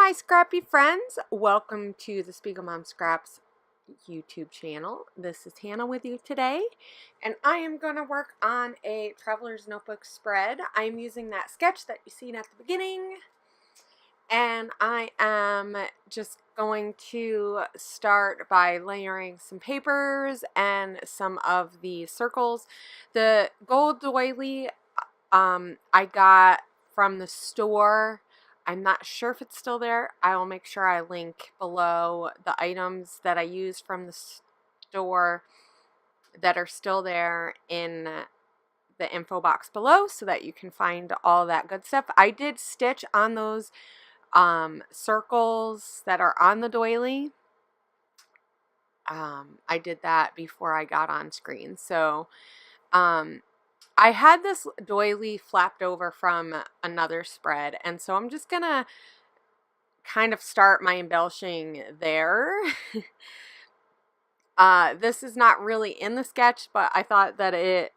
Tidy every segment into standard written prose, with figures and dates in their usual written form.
my scrappy friends, welcome to the Spiegelmom Scraps YouTube channel. This is Hannah with you today, and I am going to work on a traveler's notebook spread. I'm using that sketch that you seen at the beginning, and I am just going to start by layering some papers and some of the circles. The gold doily I got from the store. I'm not sure if it's still there. I will make sure I link below the items that I used from the store that are still there in the info box below so that you can find all that good stuff. I did stitch on those circles that are on the doily. I did that before I got on screen. So I had this doily flapped over from another spread, and so I'm just gonna kind of start my embellishing there. This is not really in the sketch, but I thought that I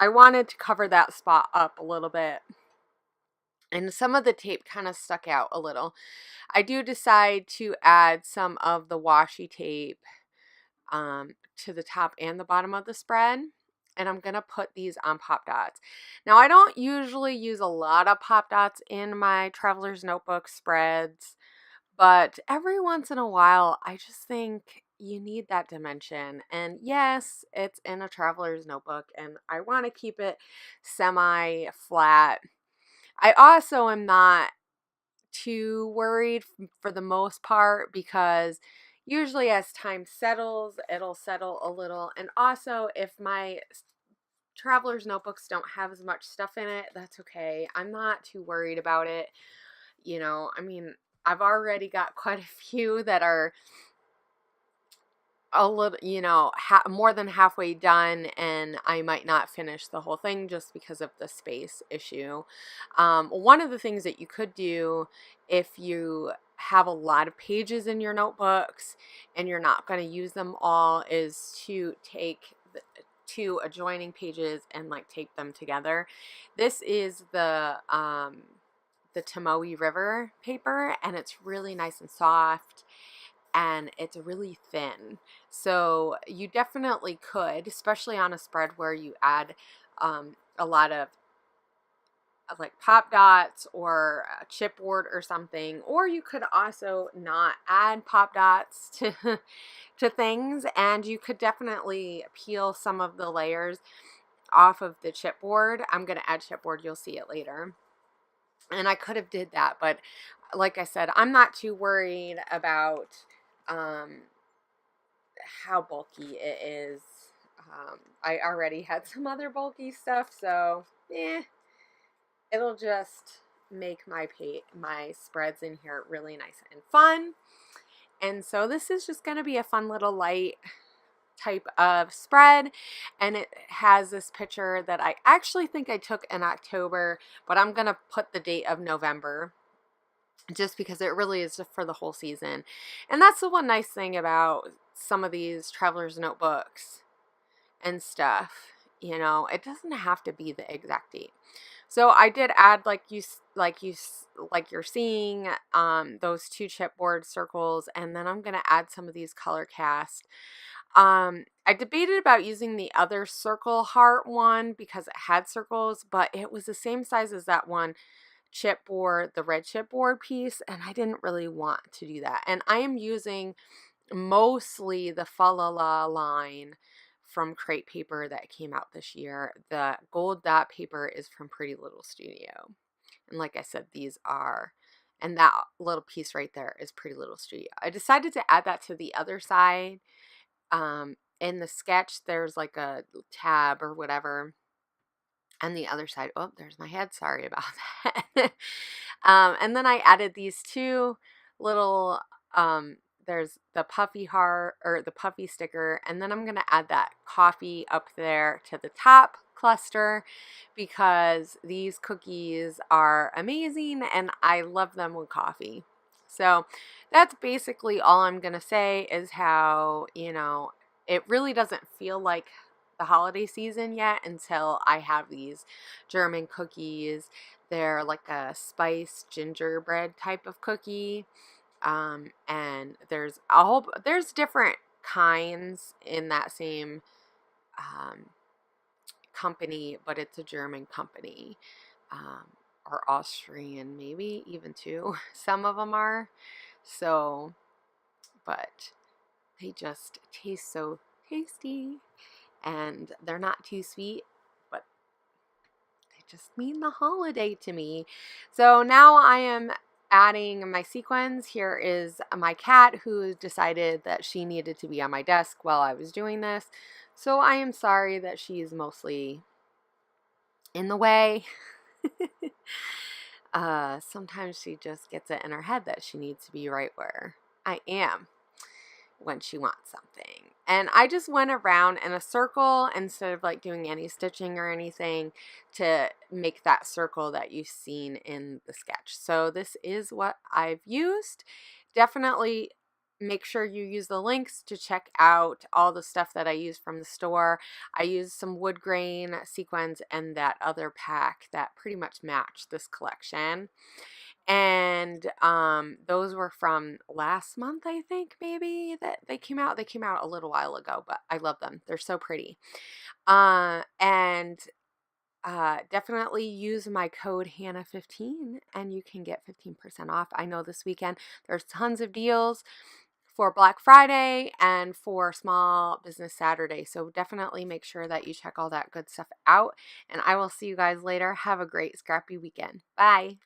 wanted to cover that spot up a little bit. And some of the tape kind of stuck out a little. I do decide to add some of the washi tape to the top and the bottom of the spread. And I'm going to put these on pop dots. Now, I don't usually use a lot of pop dots in my traveler's notebook spreads, but every once in a while, I just think you need that dimension. And yes, it's in a traveler's notebook, and I want to keep it semi-flat. I also am not too worried for the most part, because usually as time settles, it'll settle a little. And also, if my traveler's notebooks don't have as much stuff in it, that's okay. I'm not too worried about it. You know, I mean, I've already got quite a few that are a little, you know, more than halfway done, and I might not finish the whole thing just because of the space issue. One of the things that you could do if you have a lot of pages in your notebooks and you're not going to use them all is to take the two adjoining pages and like tape them together. This is the Tomoe River paper, and it's really nice and soft, and it's really thin. So you definitely could, especially on a spread where you add a lot of like pop dots or a chipboard or something, or you could also not add pop dots to things, and you could definitely peel some of the layers off of the chipboard. I'm going to add chipboard, you'll see it later. And I could have did that, but like I said, I'm not too worried about how bulky it is. I already had some other bulky stuff, so it'll just make my spreads in here really nice and fun. And so this is just going to be a fun little light type of spread, and it has this picture that I actually think I took in October, but I'm going to put the date of November just because it really is for the whole season. And that's the one nice thing about some of these traveler's notebooks and stuff, you know, it doesn't have to be the exact date. So I did add, like you're seeing, those two chipboard circles, and then I'm gonna add some of these color cast. I debated about using the other circle heart one because it had circles, but it was the same size as that one chipboard, the red chipboard piece, and I didn't really want to do that. And I am using mostly the Falala line from Crate Paper that came out this year. The gold dot paper is from Pretty Little Studio. And like I said, these are, and that little piece right there is Pretty Little Studio. I decided to add that to the other side. In the sketch, there's like a tab or whatever on the other side. Oh, there's my head. Sorry about that. And then I added these two little, there's the puffy heart, or the puffy sticker, and then I'm going to add that coffee up there to the top cluster because these cookies are amazing and I love them with coffee. So that's basically all I'm going to say, is how, you know, it really doesn't feel like the holiday season yet until I have these German cookies. They're like a spiced gingerbread type of cookie. And there's different kinds in that same company, but it's a German company, or Austrian, maybe even too. Some of them are. So, but they just taste so tasty, and they're not too sweet, but they just mean the holiday to me. So now I am adding my sequins. Here is my cat who decided that she needed to be on my desk while I was doing this. So I am sorry that she is mostly in the way. Sometimes she just gets it in her head that she needs to be right where I am when she wants something. And I just went around in a circle instead of like doing any stitching or anything to make that circle that you've seen in the sketch. So this is what I've used. Definitely make sure you use the links to check out all the stuff that I use from the store. I used some Woodgrain sequins and that other pack that pretty much match this collection. And those were from last month, I think, maybe, that they came out. They came out a little while ago, but I love them. They're so pretty. And definitely use my code Hannah15 and you can get 15% off. I know this weekend there's tons of deals for Black Friday and for Small Business Saturday. So definitely make sure that you check all that good stuff out. And I will see you guys later. Have a great scrappy weekend. Bye.